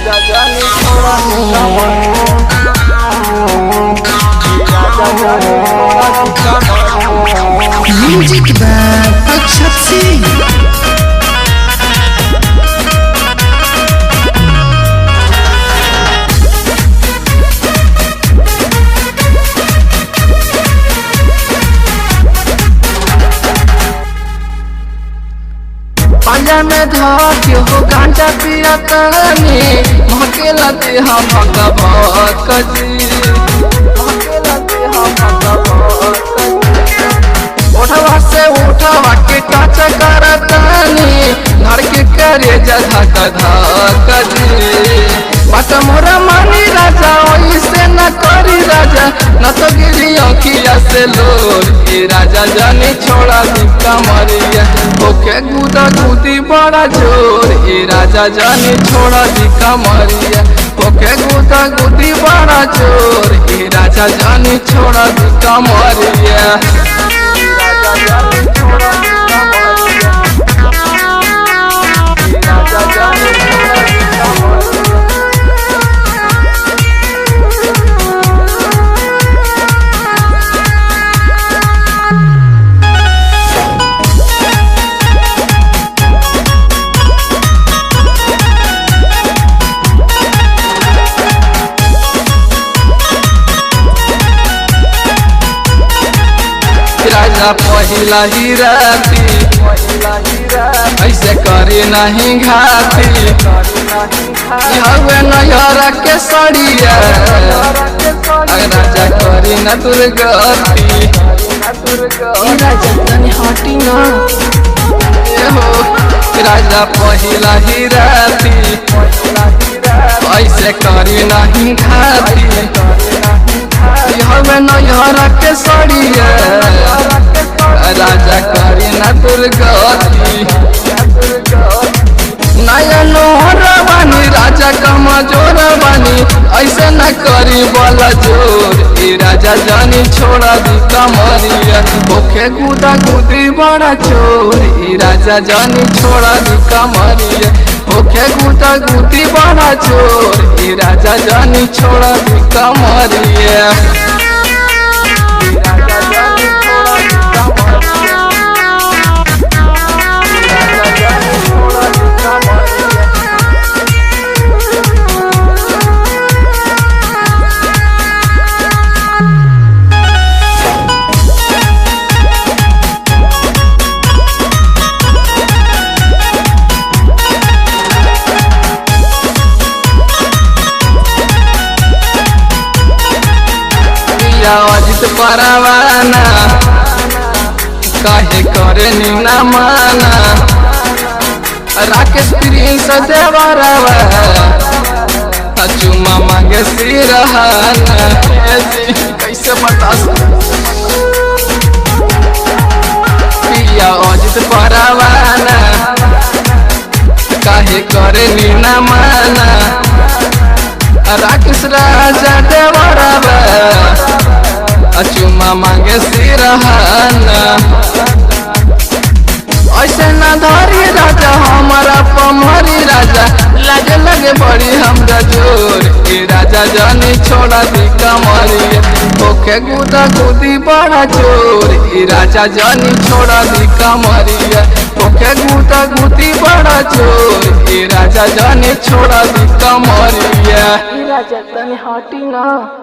राजा जानी छोड़ा music by अक्षत सिंह। पांजा में धाके हो गांजा पिया तनी महकेला दे हम भगवती महकेला दे हम भगवती उठवा से उठवा के काच करतनी घर के करे जधा कधी बात मोरा मानी राजा ओइसे न करी राजा न तो गिरी अखिया से लोर ए राजा जानी छोड़ा दी कमरिया ओके गुदा गुदी बड़ा जोर ए राजा जानी छोड़ा दी कमरिया ओके गुदा गुदी बड़ा जोर ए राजा जानी छोड़ा दी कमरिया राजा जानी छोड़ा दी कमरिया राजा जानी छोड़ा दी कमरिया राजा पहिला ही राती ऐसे करी नहीं घाती हवे नैहरा के सड़िया राजा करी न दुर्गति राजा तनी हटी ना हो राजा पहिला ही राती ऐसे करी नहीं घाती हवे नैहरा के सड़िया राजा करी न दुर्गति नया नोहर बानी राजा कमजोर बानी ऐसे न करी बल जोर ए राजा जानी छोड़ा दी कमरिया ओखे गुदा गुदी बड़ा चोर ए राजा जानी छोड़ा दी कमरिया ओखे गुदा गुदी बड़ा चोर ए राजा जानी छोड़ा दी कमरिया राजा जानी छोड़ा दी कमरिया राजा जानी छोड़ा दी कमरिया अजित परवाना काहे करे नीना माना राकेश प्रिंस देवरवा चुमा मांगे सिरहाना कैसे बता पिया अजित परवाना काहे करे नीना माना राकेश राजा देवरवा चुमा मांगे सिरहाना ऐसे न धरी राजा हमारा पमरी राजा लगे लगे बड़ी हमरा जोर ए राजा जानी छोड़ा दी कमरिया ओखे गुदा गुदी बड़ा जोर ए राजा जानी छोड़ा दी कमरिया ओखे गुदा गुदी बड़ा जोर ए राजा जानी छोड़ा दी कमरिया राजा तनी हटी ना।